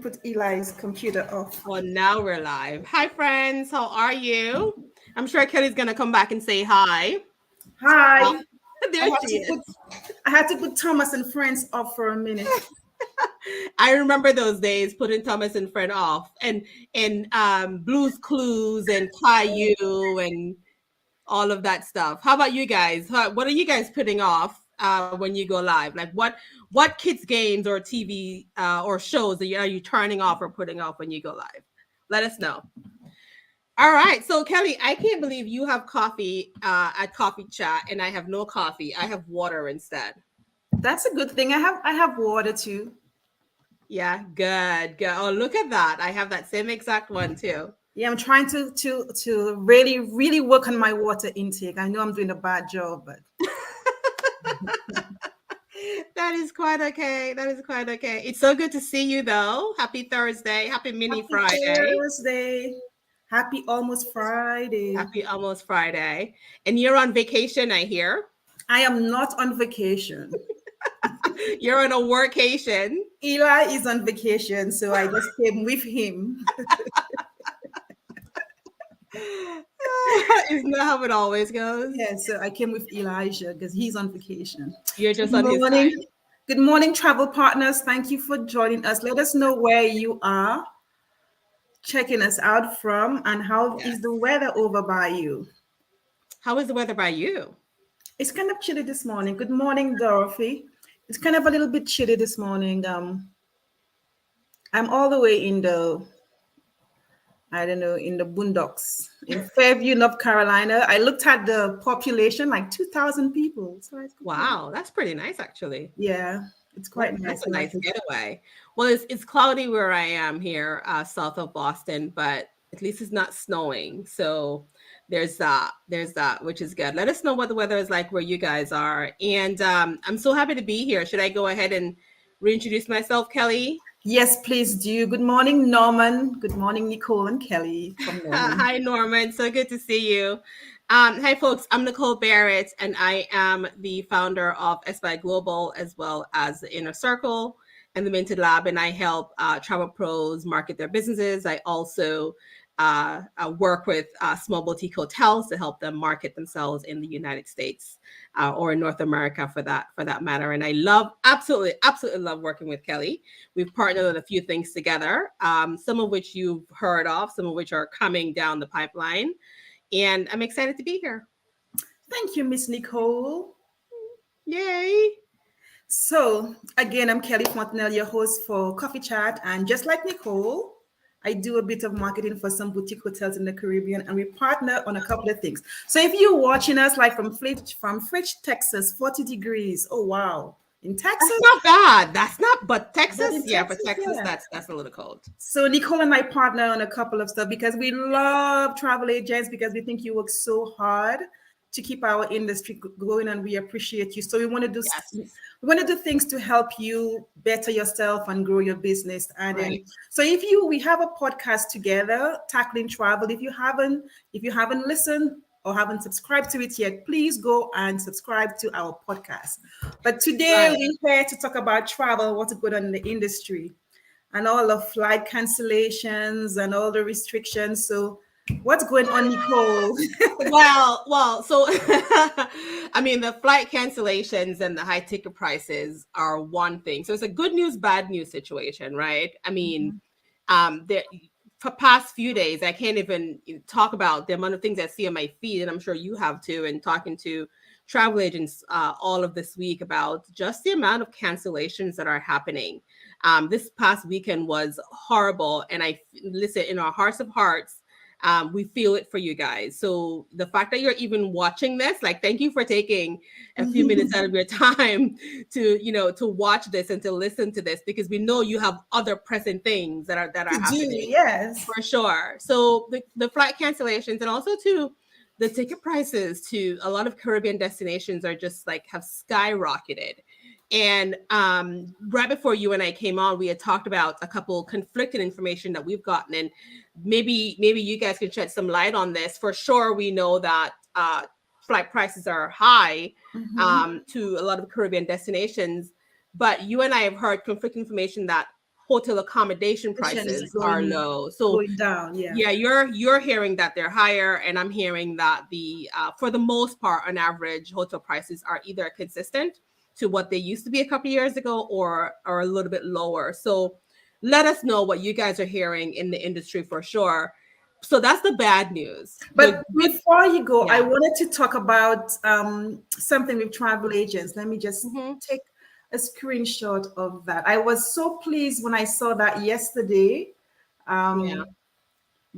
put Eli's computer off. Well, now we're live. Hi, friends. How are you? I'm sure Kelly's gonna come back and say hi. Uh, Hi. I there had she to is. put I had to put Thomas and Friends off for a minute. I remember those days putting Thomas and Friend off, and Blues Clues and Caillou and all of that stuff. How about you guys? What are you guys putting off when you go live? Like what kids games or TV or shows are you turning off or putting off when you go live? Let us know. All right. So Kelly, I can't believe you have coffee at coffee chat and I have no coffee. I have water instead. That's a good thing. I have water too. Yeah, good. Good. Oh, look at that. I have that same exact one too. Yeah, I'm trying to really work on my water intake. I know I'm doing a bad job, but That is quite okay. That is quite okay. It's so good to see you though. Happy Thursday. Happy mini happy Friday. Thursday. Happy almost Friday. Happy almost Friday. And you're on vacation, I hear. I am not on vacation. You're on a workation. Eli is on vacation, so I just came with him. Isn't that how it always goes? Yeah, so I came with Elijah because he's on vacation. You're Good just on his morning. time. Good morning, travel partners. Thank you for joining us. Let us know where you are checking us out from and how is the Yes. weather over by you. How is the weather by you? It's kind of chilly this morning. Good morning, Dorothy. It's kind of a little bit chilly this morning. I'm all the way in the I don't know, in the boondocks in Fairview, North Carolina. I looked at the population, like 2,000 people. So it's quite, Wow, that's pretty nice actually. yeah, it's quite nice. That's I a like nice it. getaway. Well, it's cloudy where I am here, south of Boston, but at least it's not snowing. So there's that, which is good. Let us know what the weather is like where you guys are. And I'm so happy to be here. Should I go ahead and reintroduce myself, Kelly? Yes, please do. Good morning, Norman. Good morning, Nicole and Kelly from Norman. Hi, Norman. So good to see you. Hi, folks. I'm Nicole Barrett, and I am the founder of SBI Global as well as the Inner Circle and the Minted Lab. And I help travel pros market their businesses. I also work with small boutique hotels to help them market themselves in the United States or in North America for that matter. And I love absolutely love working with Kelly. We've partnered on a few things together, some of which you've heard of, some of which are coming down the pipeline. And I'm excited to be here. Thank you, Miss Nicole. Yay. So, again, I'm Kelly Fontenelle, your host for Coffee Chat. And just like Nicole, I do a bit of marketing for some boutique hotels in the Caribbean, and we partner on a couple of things. So, if you're watching us like from Fridge, Texas, 40 degrees, oh wow, in That's Texas, not bad. That's not, but but Texas, in yeah, for Texas, Texas, yeah. that's a little cold. So Nicole and I partner on a couple of stuff because we love travel agents because we think you work so hard to keep our industry going and we appreciate you. So Yes. we want to do things to help you better yourself and grow your business. And Right. so we have a podcast together tackling travel. If you haven't listened or haven't subscribed to it yet, please go and subscribe to our podcast. But today Right. we're here to talk about travel, what's going on in the industry and all the flight cancellations and all the restrictions. So, what's going on, Nicole? Well, so I mean, the flight cancellations and the high ticket prices are one thing. So it's a good news, bad news situation, right? I mean, there for past few days, I can't even talk about the amount of things I see on my feed, and I'm sure you have too. And talking to travel agents all of this week about just the amount of cancellations that are happening. This past weekend was horrible, and I listen in our hearts of hearts. We feel it for you guys. So the fact that you're even watching this, like, thank you for taking a few minutes out of your time to watch this and to listen to this because we know you have other pressing things that are To do, happening yes. for sure. So the flight cancellations and also to the ticket prices to a lot of Caribbean destinations are just like have skyrocketed. And right before you and I came on, we had talked about a couple conflicting information that we've gotten, and maybe you guys can shed some light on this. For sure, we know that flight prices are high Mhm. to a lot of Caribbean destinations, but you and I have heard conflicting information that hotel accommodation Position is prices are low. So going down. Yeah. yeah, you're hearing that they're higher, and I'm hearing that the for the most part, on average, hotel prices are either consistent to what they used to be a couple of years ago, or a little bit lower. So let us know what you guys are hearing in the industry for sure. So that's the bad news. The But good, before you go, I yeah. wanted to talk about something with travel agents. Let me just Hmm. take a screenshot of that. I was so pleased when I saw that yesterday, Yeah. um,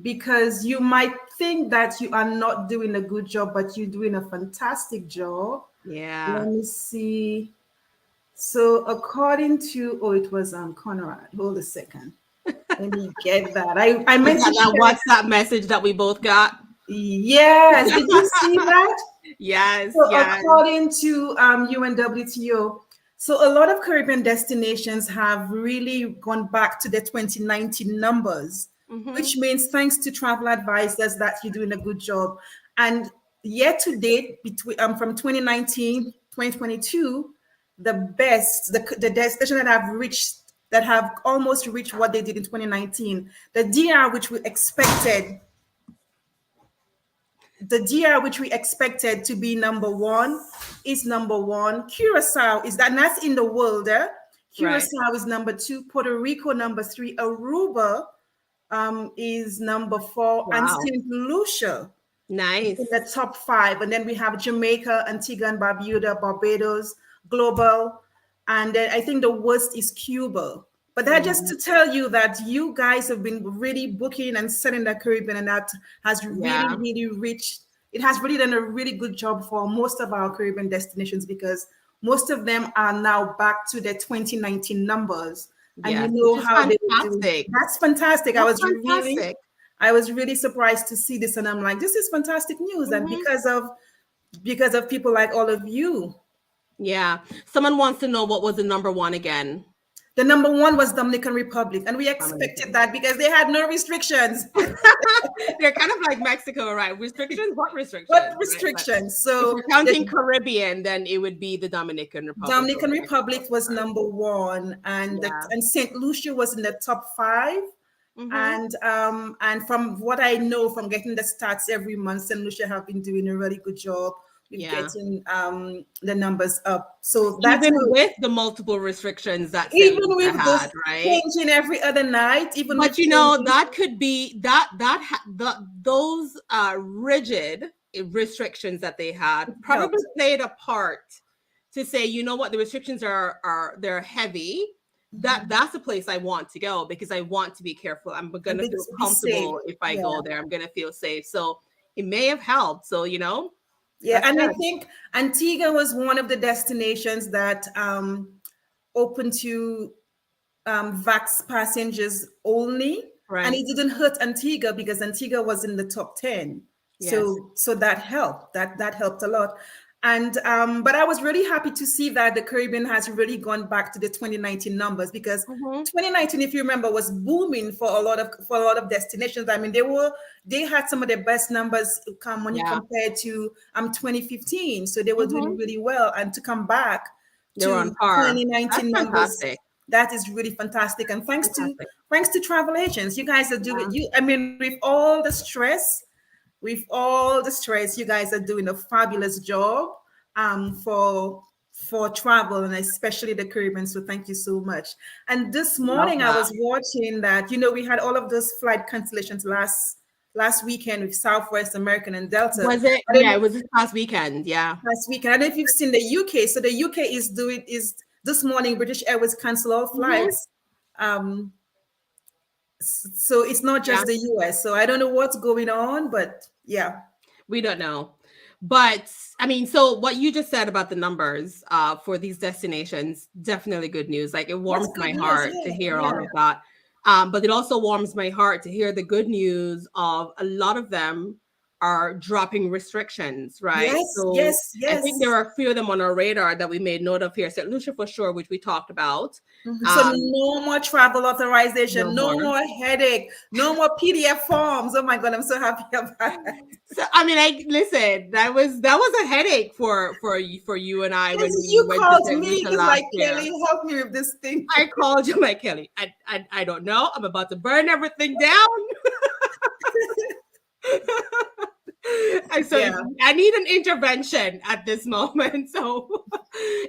because you might think that you are not doing a good job, but you're doing a fantastic job. Yeah. Let me see. So according to, oh, it was Conrad. Hold a second. Let me get that. I Was meant to that that share. WhatsApp message that we both got? Yes. Did you see that? Yes, So yes. according to UNWTO, so a lot of Caribbean destinations have really gone back to the 2019 numbers, Hmm. which means thanks to travel advisors that you're doing a good job. And year to date, between from 2019, 2022, the best, the destination that have reached, that have almost reached what they did in 2019, the DR, which we expected, which we expected to be number one, is number one. Curacao is that, and that's in the world. Right. Curacao is number two. Puerto Rico number three. Aruba is number four, and Wow. Saint Lucia in Nice. the top five. And then we have Jamaica, Antigua and Barbuda, Barbados, Global. And then I think the worst is Cuba. But that just Mhm. to tell you that you guys have been really booking and selling the Caribbean, and that has really, Yeah. really reached, it has really done a really good job for most of our Caribbean destinations, because most of them are now back to their 2019 numbers. And you Yes, which know is how they were doing. fantastic. That's fantastic. That's fantastic. I was really surprised to see this, and I'm like, this is fantastic news, and Hmm. because of people like all of you. Yeah. Someone wants to know what was the number one again. The number one was Dominican Republic, and we expected Dominican. that because they had no restrictions. They're kind of like Mexico, right? Restrictions? What What restrictions? Right? But restrictions? if So we're counting the Caribbean, then it would be the Dominican Republic Dominican over Republic Mexico. was Right? number one, Yeah. and Saint Lucia was in the top five. Hmm. And from what I know from getting the stats every month, St. Lucia have been doing a really good job with Yeah. getting the numbers up. So that's Even how, with the multiple restrictions that St. even Lucia with this had, right? changing every other night, even with But you know changing, that could be those rigid restrictions that they had it probably helped. played a part to say, you know what, the restrictions are they're heavy. That's a place I want to go because I want to be careful. I'm A gonna bit feel to be safe. comfortable if I Yeah. go there. I'm gonna feel safe. So it may have helped. So Yeah. that's And I good. think Antigua was one of the destinations that open to VAX passengers only, and Right. it didn't hurt Antigua because Antigua was in the top 10. Yes. So that helped. That helped a lot. And but I was really happy to see that the Caribbean has really gone back to the 2019 numbers, because Hmm. 2019, if you remember, was booming for a lot of destinations. I mean, they had some of the best numbers come when you Yeah. compare to 2015. So they were doing Hmm. really well, and to come back They were on to par. That's 2019 numbers, fantastic. that is really fantastic. And Fantastic. thanks to travel agents, you guys are doing, Yeah. you I mean, with all the stress, you guys are doing a fabulous job for travel, and especially the Caribbean. So thank you so much. And this Love morning I that. was watching that, we had all of those flight cancellations last weekend with Southwest, American, and Delta. Was it? I don't Yeah, know, it was this past weekend. Yeah. last weekend. I don't know if you've seen the UK. So the UK is this morning, British Airways cancel all Hmm. flights. Um, so it's not Yeah. just the US. So I don't know what's going on, but yeah. We don't know. But I mean, so what you just said about the numbers for these destinations, definitely good news. Like it That's warms good my news. heart to Yeah, hear all yeah. of that. But it also warms my heart to hear the good news of a lot of them are dropping restrictions, right? Yes, So yes, I think there yes. are a few of them on our radar that we made note of here. St. Lucia for sure, which we talked about. Mhm. So Um, no more travel no authorization, no more. more headache, no more PDF forms. Oh my God, I'm so happy about that. So I mean, I listen. That was a headache for you and I when Because we you went to called St. me, Lucia because last like, year. Kelly, help me with this thing. I called you, like Kelly. I don't know. I'm about to burn everything down. And so Yeah, I need an intervention at this moment. So,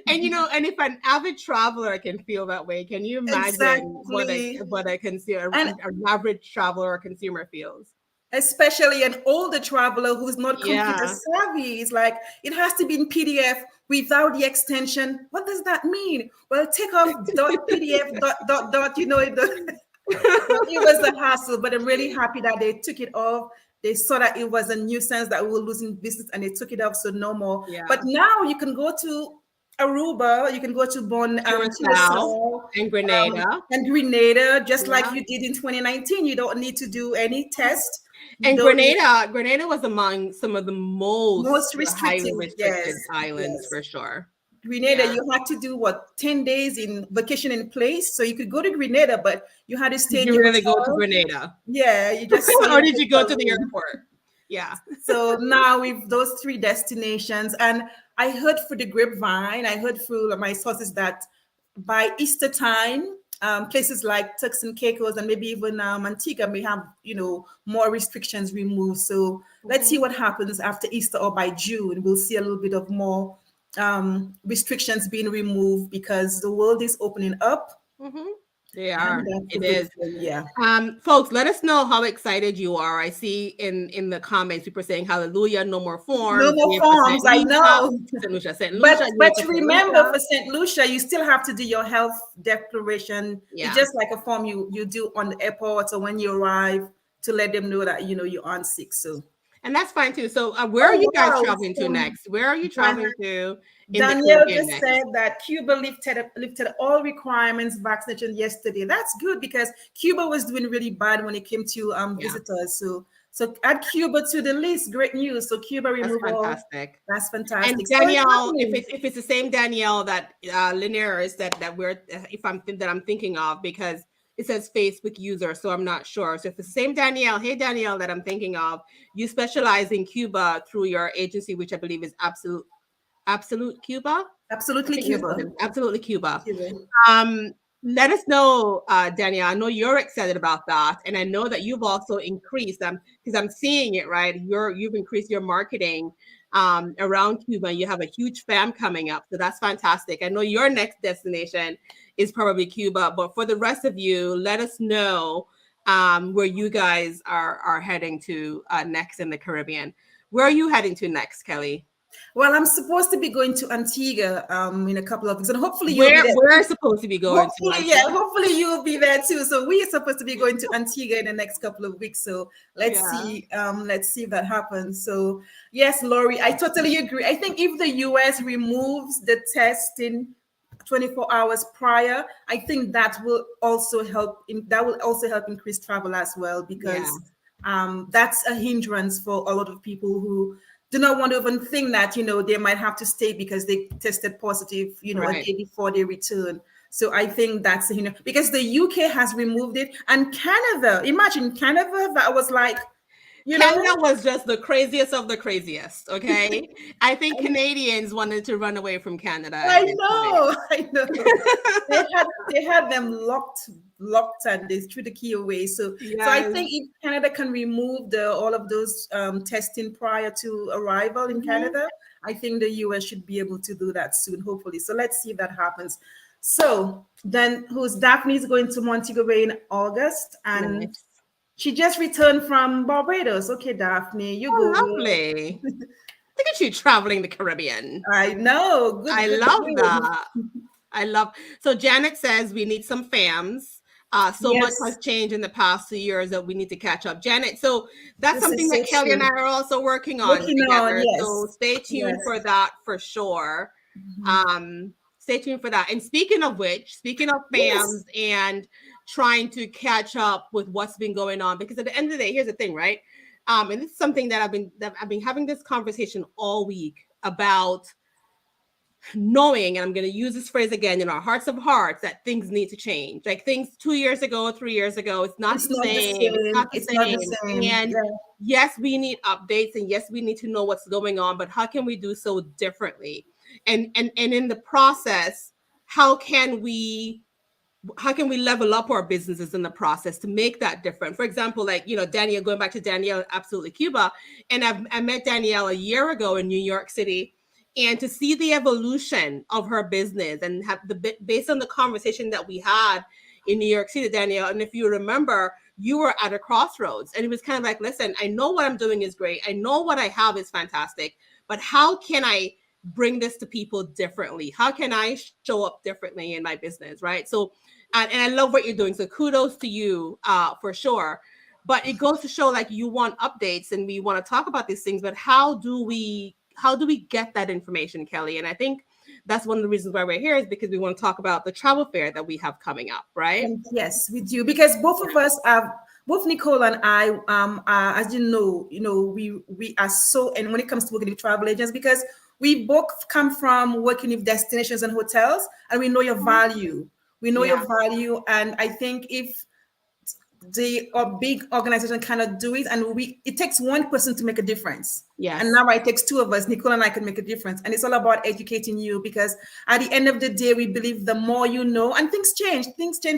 and and if an avid traveler can feel that way, can you imagine exactly. what a consumer, And an average traveler or consumer feels? especially an older traveler who's not computer Yeah, savvy, it's like it has to be in PDF without the extension. What does that mean? Well, take off dot PDF dot dot dot. So it was a hassle, but I'm really happy that they took it off. They saw that it was a nuisance that we were losing business, and they took it off, so no more. But yeah. now you can go to Aruba, you can go to Curacao Curacao, and Grenada. and Grenada, just like Yeah. you did in 2019. You don't need to do any test. You And don't need Grenada was among some of the most most highly restrictive. Yes, restricted islands yes. for sure. Grenada, Yeah. you had to do what, 10 days in vacation in place. So you could go to Grenada, but you had to stay Did in you your really go to hotel. Grenada? Yeah, you just saw Or your did you go hotel to the room. airport? Yeah. So now with those three destinations, and I heard through the grapevine, I heard through my sources that by Easter time, places like Turks and Caicos and maybe even Antigua may have, more restrictions removed. So let's see Mhm. what happens after Easter, or by June. We'll see a little bit of more restrictions being removed because the world is opening up, Mhm. They and are. that's a It good is. thing. Yeah. Folks, let us know how excited you are. I see in the comments people saying hallelujah, no more No forms, more yay for St. forms, I Lucia, know. St. Lucia, St. But Lucia, yay but for St. remember, Lucia. for St. Lucia, you still have to do your health declaration. It's Yeah. just like a form you do on the airport or when you arrive, to let them know that you aren't sick. So, And that's fine too. So where are oh you guys wow, traveling to next? Where are you Dan- traveling to in the Danielle Caribbean just next? said that Cuba lifted all requirements vaccination yesterday. That's good because Cuba was doing really bad when it came to Yeah, visitors. So add Cuba to the list. Great news. So Cuba that's removal. fantastic. That's And fantastic. So it's Danielle, happening. if it's the same Danielle that Linares that we're if I'm thinking of, because it says Facebook user, so I'm not sure. So if it's the same Danielle, hey Danielle, that I'm thinking of, you specialize in Cuba through your agency, which I believe is Absolute Cuba. I Absolutely think that's what Cuba. it is. Absolutely Cuba. Cuba. Um, Let us know, Danielle. I know you're excited about that, and I know that you've also increased because I'm seeing it right. You've increased your marketing around Cuba. You have a huge fam coming up, so that's fantastic. I know your next destination is probably Cuba, but for the rest of you, let us know where you guys are heading to next in the Caribbean. Where are you heading to next, Kelly? Well, I'm supposed to be going to Antigua in a couple of weeks, and hopefully you'll be Where there. we're supposed to be going to Hopefully, yeah, Antigua? hopefully you'll be there too. So we are supposed to be going to Antigua in the next couple of weeks. So Yeah. let's see if that happens. So yes, Lori, I totally agree. I think if the US removes the testing 24 hours prior, I think that will also help increase travel as well, Yeah. because that's a hindrance for a lot of people who do not want to even think that they might have to stay because they tested positive a Right. day before they return. So I think that's because the UK has removed it, and Canada, imagine Canada, that was like you Canada know was just the craziest of the craziest. Okay. I think Canadians wanted to run away from Canada I at this point. know, I know. They had them locked, and they threw the key away. So I Yes. think if Canada can remove the all of those testing prior to arrival in Mhm. Canada, I think the US should be able to do that soon, hopefully. So let's see if that happens. So then, who's Daphne's going to Montego Bay in August, and Nice. she just returned from Barbados. Okay, Daphne, you Oh, go. lovely. Look at you traveling the Caribbean. I know. Good, I good, love good. that. I love. So Janet says we need some fams. So much has Yes. changed in the past 2 years that we need to catch up. Janet, so that's This something is so that Kelly and I true. are also working on Working on, together. So yes. stay tuned Yes. for that for sure. Mhm. Stay tuned for that. And speaking of which, speaking of fams Yes. and trying to catch up with what's been going on, because at the end of the day, here's the thing, right? and it's something that I've been having this conversation all week about knowing, and I'm going to use this phrase again, in our hearts of hearts, that things need to change. Like things 2 years ago, 3 years ago, it's not It's the not the same. It's same. not the It's not the same. same. And Yeah. yes, we need updates, and yes, we need to know what's going on, but how can we do so differently? And in the process, how can we level up our businesses in the process to make that different? For example, like, Danielle, going back to Danielle, Absolutely Cuba, and I met Danielle a year ago in New York City, and to see the evolution of her business and have based on the conversation that we had in New York City, Danielle, and if you remember, you were at a crossroads, and it was kind of like, listen, I know what I'm doing is great, I know what I have is fantastic, but how can I bring this to people differently? How can I show up differently in my business, right? So, and I love what you're doing. So kudos to you, for sure. But it goes to show, like, you want updates and we want to talk about these things, but how do we get that information, Kelly? And I think that's one of the reasons why we're here, is because we want to talk about the travel fair that we have coming up, right? And yes, we do, because both of us have, both Nicole and I, are, as we are so, and when it comes to working with travel agents, because we both come from working with destinations and hotels, and we know your value. We know Yeah. your value, and I think if the big organization cannot do it, and it takes one person to make a difference. Yes. And now it takes two of us, Nicole and I, can make a difference. And it's all about educating you, because at the end of the day, we believe the more you know, and things change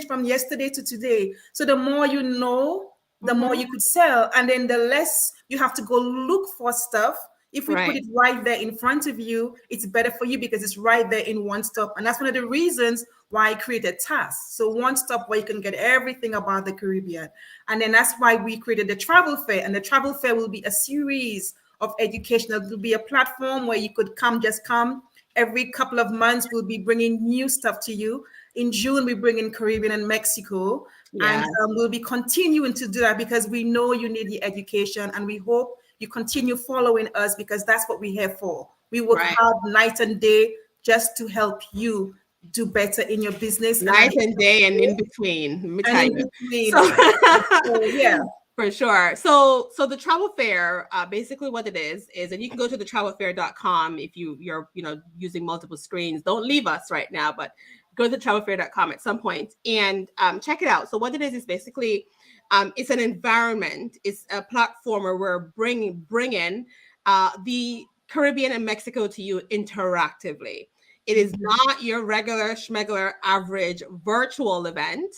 from yesterday to today. So the more you know, the more you could sell, and then the less you have to go look for stuff. If we put it right there in front of you, it's better for you because it's right there in one stop. And that's one of the reasons why I created TAS. So one stop where you can get everything about the Caribbean. And then that's why we created the travel fair. And the travel fair will be a series of education. It will be a platform where you could just come. Every couple of months, we'll be bringing new stuff to you. In June, we bring in Caribbean and Mexico. Yeah. And we'll be continuing to do that because we know you need the education, and we hope you continue following us, because that's what we're here for. We work hard night and day just to help you do better in your business. Night and day and in between. Let me tell you. So, yeah. For sure. So the travel fair, basically what it is, and you can go to thetravelfair.com if you're using multiple screens. Don't leave us right now, but go to thetravelfair.com at some point and check it out. So what it is basically, it's an environment. It's a platform where we're bringing the Caribbean and Mexico to you interactively. It is not your regular schmegular average virtual event.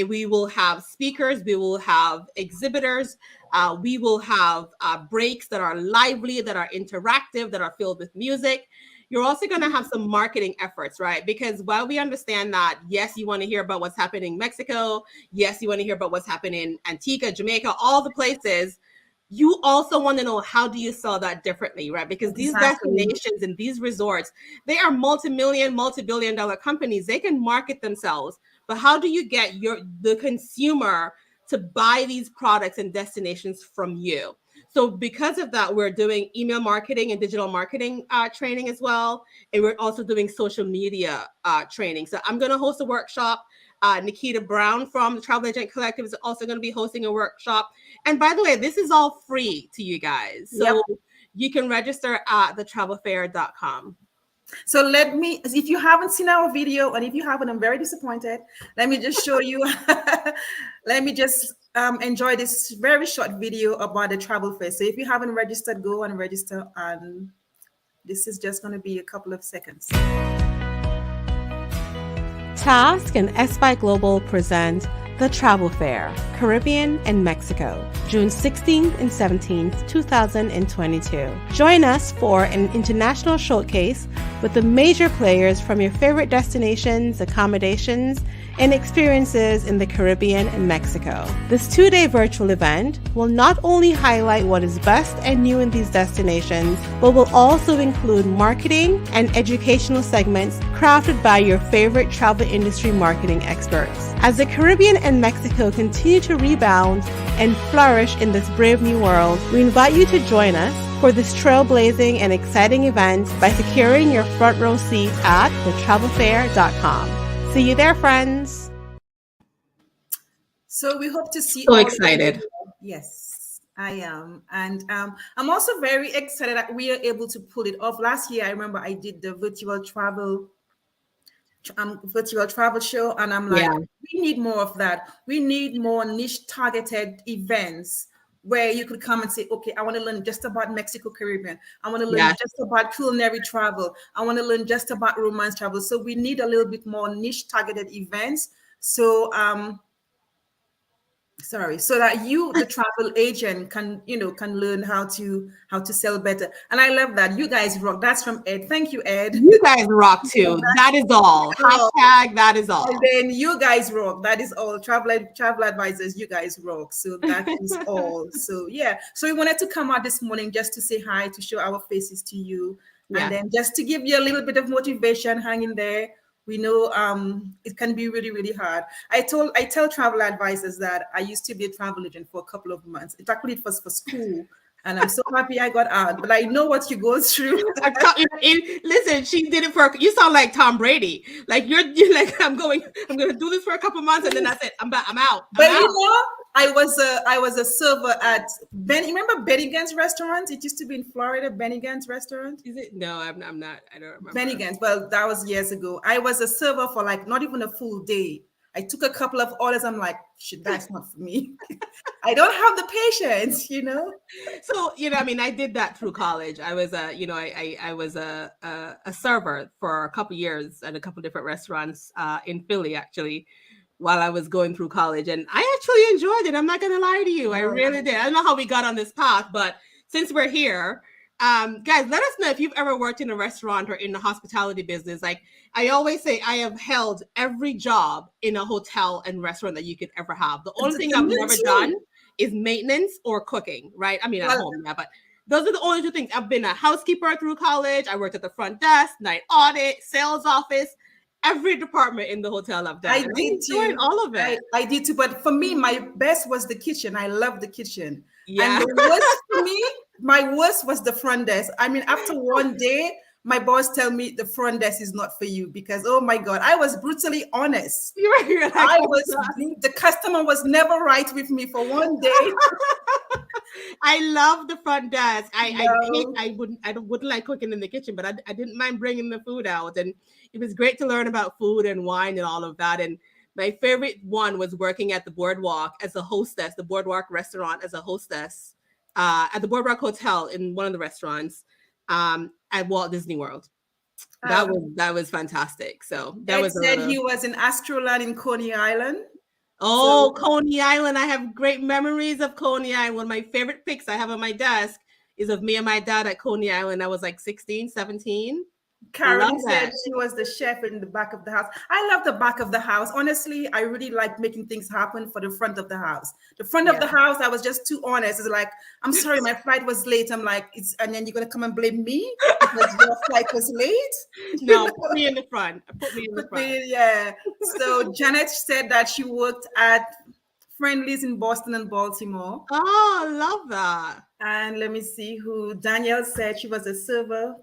We will have speakers, we will have exhibitors, we will have breaks that are lively, that are interactive, that are filled with music. You're also going to have some marketing efforts, right? Because while we understand that, yes, you want to hear about what's happening in Mexico, yes, you want to hear about what's happening in Antigua, Jamaica, all the places, you also want to know, how do you sell that differently, right? Because these destinations and these resorts, they are multi-million, multi-billion-dollar companies. They can market themselves, but how do you get the consumer to buy these products and destinations from you? So because of that, we're doing email marketing and digital marketing training as well. And we're also doing social media training. So I'm going to host a workshop. Nikita Brown from the Travel Agent Collective is also going to be hosting a workshop. And by the way, this is all free to you guys. So you can register at thetravelfair.com. So if you haven't seen our video, and if you haven't, I'm very disappointed. Let me just show you. Let me just enjoy this very short video about the travel fair. So if you haven't registered, go and register. And this is just going to be a couple of seconds. Task and SBI Global present The Travel Fair, Caribbean and Mexico, June 16th and 17th, 2022. Join us for an international showcase with the major players from your favorite destinations, accommodations, and experiences in the Caribbean and Mexico. This 2-day virtual event will not only highlight what is best and new in these destinations, but will also include marketing and educational segments crafted by your favorite travel industry marketing experts. As the Caribbean and Mexico continue to rebound and flourish in this brave new world, we invite you to join us for this trailblazing and exciting event by securing your front row seat at thetravelfair.com. See you there, friends. So we hope to see. So excited. Yes. I am. And I'm also very excited that we are able to pull it off. Last year, I remember I did the virtual travel show, and I'm like, Yeah. we need more of that. We need more niche targeted events where you could come and say, okay, I want to learn just about Mexico Caribbean. I want to learn Yes. just about culinary travel. I want to learn just about romance travel. So we need a little bit more niche targeted events. So sorry, so that you, the travel agent, can can learn how to sell better. And I love that. You guys rock. That's from Ed. Thank you, Ed. You guys rock too. That is all. Oh, Hashtag that is and all. then you guys rock. That is all. Travel advisors, you guys rock. So that is all. So yeah. So we wanted to come out this morning just to say hi, to show our faces to you, and Yeah. then just to give you a little bit of motivation. Hang in there. We know it can be really, really hard. I tell travel advisors that I used to be a travel agent for a couple of months. It actually it was for school. And I'm so happy I got out, but I know what you go through. Listen, she did it for. You sound like Tom Brady. Like you're like I'm gonna do this for a couple months, and then I said I'm back. I'm out. I'm But you out. know, I was a server at Ben. You remember Benny Gann's restaurant? It used to be in Florida, Benny Gann's restaurant. Is it? No, I'm not. I don't Benny remember. Gann's. Well, that was years ago. I was a server for like not even a full day. I took a couple of orders. I'm like, shit, that's not for me. I don't have the patience. So I mean, I did that through college. I was I was a server for a couple years at a couple different restaurants in Philly, actually, while I was going through college, and I actually enjoyed it. I'm not gonna lie to you, I really did. I don't know how we got on this path, but since we're here, guys, let us know if you've ever worked in a restaurant or in the hospitality business. Like I always say, I have held every job in a hotel and restaurant that you could ever have. The only thing I've Me never done too. is maintenance or cooking, right? I mean, at Well, home, yeah, but those are the only two things. I've been a housekeeper through college. I worked at the front desk, night audit, sales office, every department in the hotel I've done. I And I did enjoyed too. all of I, it. I did too. But for me, my best was the kitchen. I love the kitchen. And Yeah. the worst for me, my worst was the front desk. I mean, after one day, my boss tell me the front desk is not for you because oh my God, I was brutally honest. You're like, I oh was my God. the customer was never right with me for one day. I love the front desk. No. I wouldn't like cooking in the kitchen, but I didn't mind bringing the food out, and it was great to learn about food and wine and all of that. And my favorite one was working at the Boardwalk as a hostess, the Boardwalk restaurant as a hostess, at the Boardwalk Hotel in one of the restaurants, at Walt Disney World. Um, That was fantastic. So that Ed was said another. he was in Astroland in Coney Island. So Oh, Coney Island. I have great memories of Coney Island. One of my favorite pics I have on my desk is of me and my dad at Coney Island. I was like 16, 17. Love Carolyn said that. she was the chef in the back of the house. I love the back of the house. Honestly, I really like making things happen for the front of the house. The front of Yeah. the house, I was just too honest. It's like, I'm sorry, my flight was late. I'm like, and then you're gonna come and blame me because your flight was late. You No, put know, me in the front. Put me in the Put front. yeah. So Janet said that she worked at Friendly's in Boston and Baltimore. Oh, love that. And let me see who Danielle said she was a server.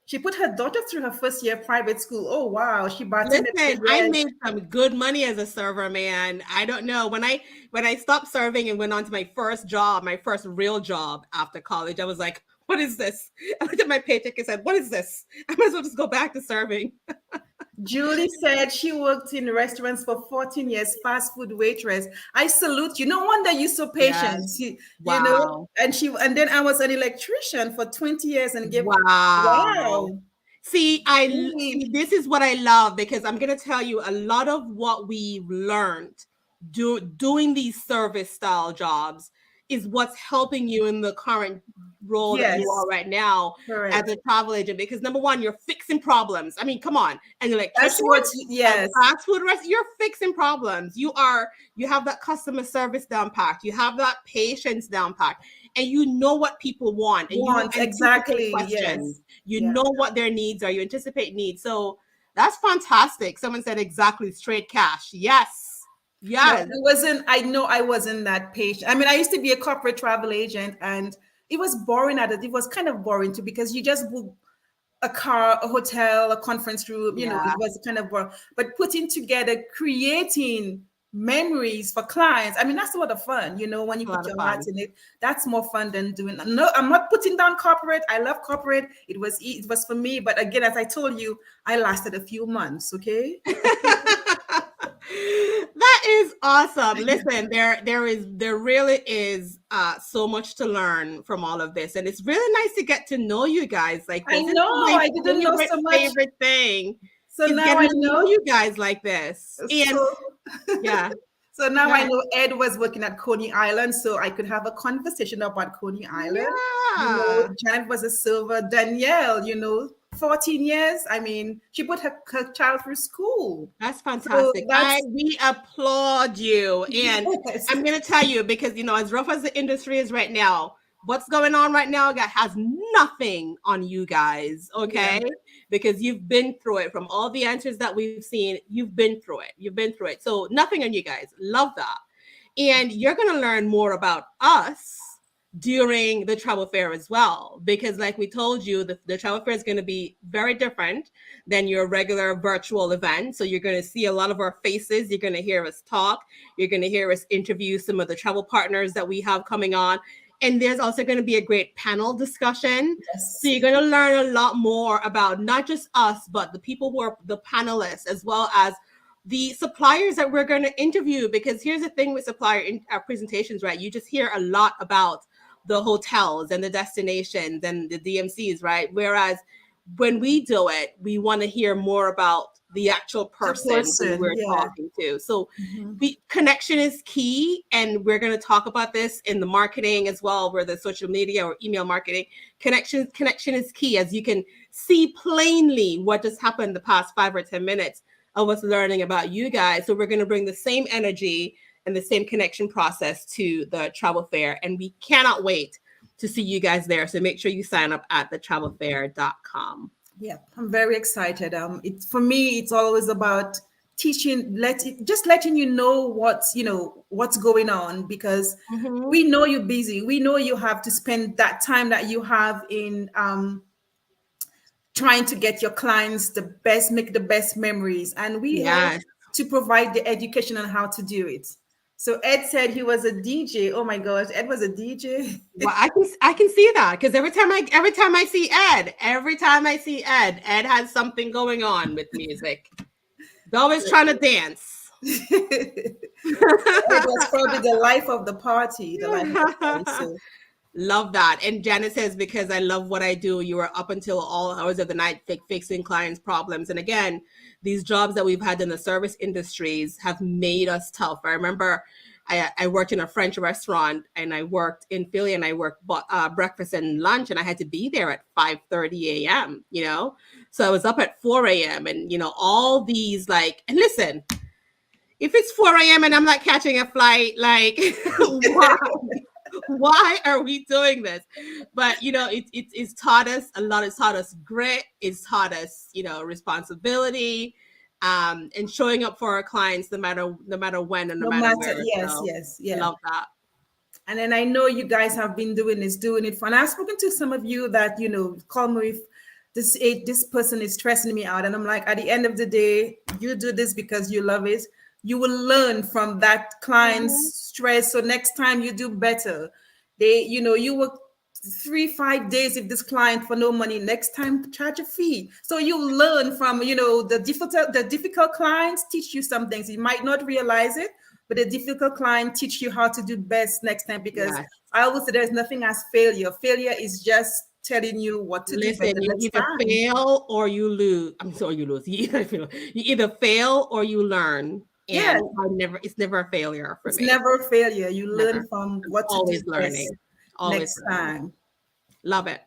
She put her daughter through her first year private school. Oh wow, she bartended for Listen, I years. made some good money as a server, man. I don't know. When I stopped serving and went on to my first job, my first real job after college, I was like, what is this? I looked at my paycheck and said, what is this? I might as well just go back to serving. Julie said she worked in restaurants for 14 years, fast food waitress. I salute you. No wonder you're so patient. Yes. You know, Wow. and then I was an electrician for 20 years and gave Wow. wow. See, Really? this is what I love, because I'm gonna tell you a lot of what we've learned doing these service style jobs is what's helping you in the current role that you Yes, are right now as correct. a travel agent. Because number one, you're fixing problems. I mean, come on, an That's electrician, what a yes. fast food restaurant, you're fixing problems. You have that customer service down packed. You have that patience down packed, and you know what people want, and you Want anticipate exactly. questions. Yes. You Yeah. know what their needs are. You anticipate needs. So that's fantastic. Someone said exactly, straight cash. Yes. No, Yes. it wasn't. I know I wasn't that patient. I mean, I used to be a corporate travel agent, and it was boring at it. It was kind of boring too because you just book a car, a hotel, a conference room. Yeah. It was kind of boring. But putting together, creating memories for clients. I mean, that's a lot of fun, when you A put lot of your heart fun. in it. That's more fun than doing. No, I'm not putting down corporate. I love corporate. It was for me, but again, as I told you, I lasted a few months. Okay. That is awesome. Listen, there really is so much to learn from all of this, and it's really nice to get to know you guys like I this. This is know. my I didn't know so much. favorite thing So is now getting I to know know. you guys like this. And So yeah, so now I right. know Ed was working at Coney Island, so I could have a conversation about Coney Island. Yeah, Janet was a silver. Danielle, 14 years. I mean, she put her child through school. that's So fantastic. that's We applaud you. And yes. I'm gonna tell you, because as rough as the industry is right now, what's going on right now that has nothing on you guys, Yeah. okay? Because you've been through it. From all the answers that we've seen, you've been through it. You've been through it. So nothing on you guys. Love that. And you're gonna learn more about us during the travel fair as well, because like we told you, the travel fair is going to be very different than your regular virtual event. So you're going to see a lot of our faces, you're going to hear us talk, you're going to hear us interview some of the travel partners that we have coming on, and there's also going to be a great panel discussion. So Yes. you're going to learn a lot more about not just us, but the people who are the panelists, as well as the suppliers that we're going to interview. Because here's the thing with presentations, right? You just hear a lot about the hotels and the destinations and the DMCs, right? Whereas when we do it, we want to hear more about the actual The person who person. we're Yeah. talking to. So Mhm. connection is key, and we're going to talk about this in the marketing as well, where the social media or email marketing. Connection is key, as you can see plainly what just happened the past 5 or 10 minutes of us learning about you guys. So we're going to bring the same energy and the same connection process to the travel fair. And we cannot wait to see you guys there. So make sure you sign up at thetravelfair.com. Yeah, I'm very excited. It's for me, it's always about teaching, just letting you know what's going on, because Mm-hmm. we know you're busy. We know you have to spend that time that you have in trying to get your clients make the best memories, and we here Yes. to provide the education on how to do it. So Ed said he was a DJ. Oh my gosh, Ed was a DJ. Well, I can see that, because every time I see Ed, Ed has something going on with music. He's always trying to dance. It was probably the life of the party, the life of the party. So Love that. And Janet says, because I love what I do, you are up until all hours of the night fixing clients' problems. And again, these jobs that we've had in the service industries have made us tough. I remember I worked in a French restaurant, and I worked in Philly, and I worked breakfast and lunch, and I had to be there at 5:30 a.m., So I was up at 4 a.m. and, all these and listen, if it's 4 a.m. and I'm not catching a flight, why? Why are we doing this? But it's taught us a lot. It's taught us grit. It's taught us responsibility, and showing up for our clients no matter when and no no matter matter, where. yes, So yes, I yeah. love that. And then I know you guys have been doing it for. And I've spoken to some of you that call me if this person is stressing me out, and I'm like, at the end of the day, you do this because you love it. You will learn from that client's Mhm. stress, so next time you do better. You work 3 5 days with this client for no money. Next time, charge a fee. So you learn from the difficult clients teach you some things. You might not realize it, but a difficult client teach you how to do best next time, because Yes. I always say there's nothing as failure. Failure is just telling you what to do better Listen, you next either time. fail or you lose. I'm sorry, you lose. You either fail or you learn. Yeah, And it's never a failure for it's me. never failure. You learn Never. from I'm what to do always learning. best Always next learning. time. Love it.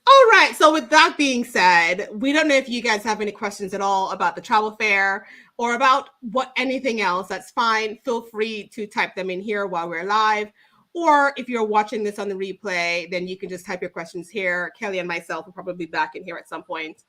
All right. So with that being said, we don't know if you guys have any questions at all about the travel fair or about anything else. That's fine. Feel free to type them in here while we're live. Or if you're watching this on the replay, then you can just type your questions here. Kelly and myself will probably be back in here at some point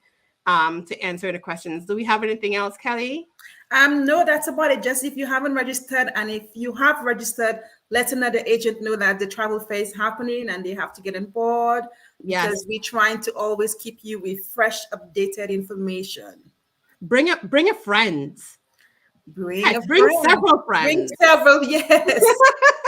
to answer the questions. Do we have anything else, Kelly? No, that's about it. Just if you haven't registered, and if you have registered, let another agent know that the travel fair is happening and they have to get on board, because Yes. we're trying to always keep you with fresh, updated information. Bring a friend. Bring Yes, a bring friend. several Bring friends. several, yes.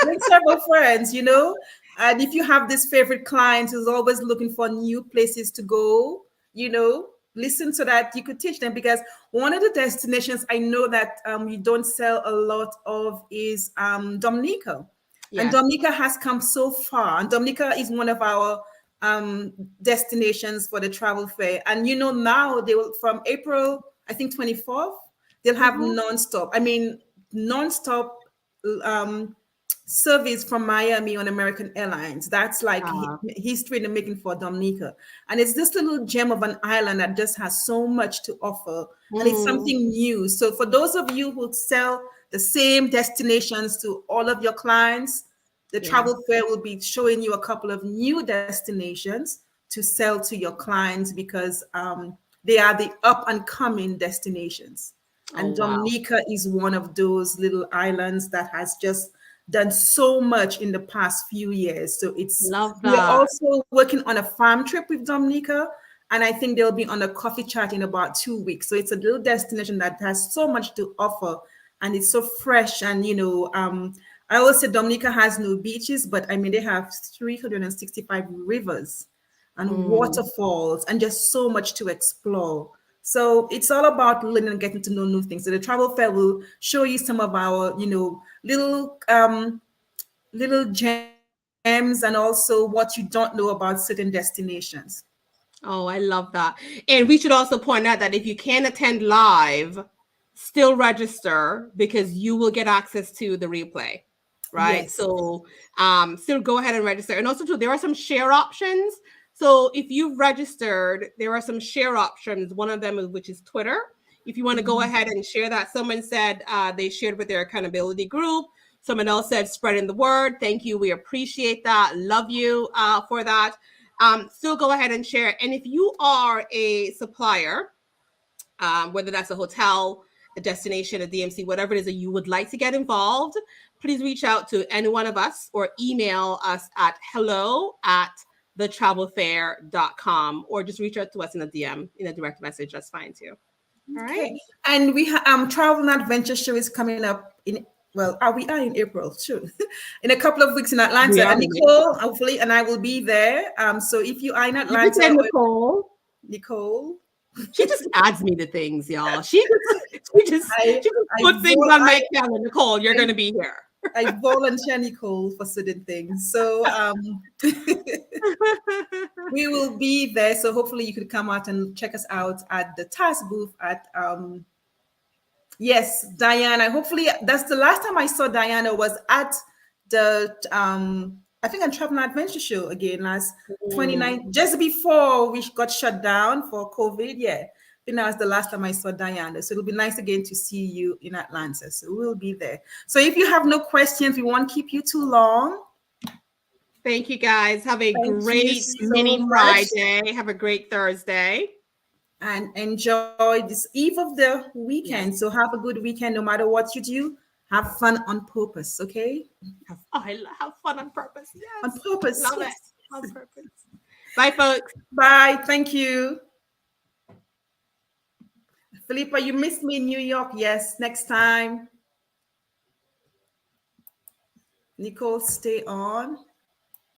Bring several friends, you know. And if you have this favorite client who's always looking for new places to go, you know, listen to that. You could teach them because one of the destinations I know that you don't sell a lot of is Dominica. And Yes. Dominica has come so far. And Dominica is one of our destinations for the travel fair. And you know, now they will from April, I think 24th, they'll have Mhm. nonstop. I mean, nonstop um, service from Miami on American Airlines. That's like Uh, history in the making for Dominica. And it's this little gem of an island that just has so much to offer. And it's mm, something new. So for those of you who sell the same destinations to all of your clients, the yeah. travel fair will be showing you a couple of new destinations to sell to your clients because they are the up and coming destinations. Oh And wow. Dominica is one of those little islands that has just done so much in the past few years. So it's Love we are that. also working on a farm trip with Dominica, and I think they'll be on a coffee chat in about 2 weeks. So it's a little destination that has so much to offer, and it's so fresh. And I always say Dominica has no beaches, but I mean they have 365 rivers and Mm. waterfalls and just so much to explore. So it's all about learning and getting to know new things. So the travel fair will show you some of our, little gems and also what you don't know about certain destinations. Oh, I love that. And we should also point out that if you can't attend live, still register because you will get access to the replay. Right. Yes. So still go ahead and register. And also too, there are some share options. So if you've registered, there are some share options. One of them is which is Twitter. If you want to go Mhm. ahead and share that, someone said they shared with their accountability group. Someone else said spreading the word. Thank you. We appreciate that. Love you for that. Still go ahead and share. And if you are a supplier, whether that's a hotel, a destination, a DMC, whatever it is that you would like to get involved, please reach out to any one of us or email us at hello@thetravelfair.com or just reach out to us in a DM, in a direct message. That's fine too. All right. Okay. And we travel and adventure show is coming up in we are in April too. In a couple of weeks in We Atlanta. are And in April. Nicole, hopefully, and I will be there. So if you are in You can Atlanta say or Nicole. Nicole, She just adds me to things, y'all. She just I put things vol- on my calendar. Nicole, you're I gonna be here. I volunteer Nicole for certain things. So we will be there. So hopefully you could come out and check us out at the task booth at yes, Diana. Hopefully that's the last time I saw Diana was at the I think on Travel and Adventure Show again last Mm. 29 just before we got shut down for COVID. Yeah. I think that was the last time I saw Diana. So it'll be nice again to see you in Atlanta. So we'll be there. So if you have no questions, we won't keep you too long. Thank you guys. Have a Thank you great so mini much Friday. Have a great Thursday. and enjoy this eve of the Yes. weekend. So have a good weekend no matter what you do. Have fun on purpose, okay? Have fun on purpose. On Yes. purpose, Love it. yes. On purpose. Bye, folks. Bye. Thank you. Philippa, you missed me in New York. Yes, next time. Nicole, stay on.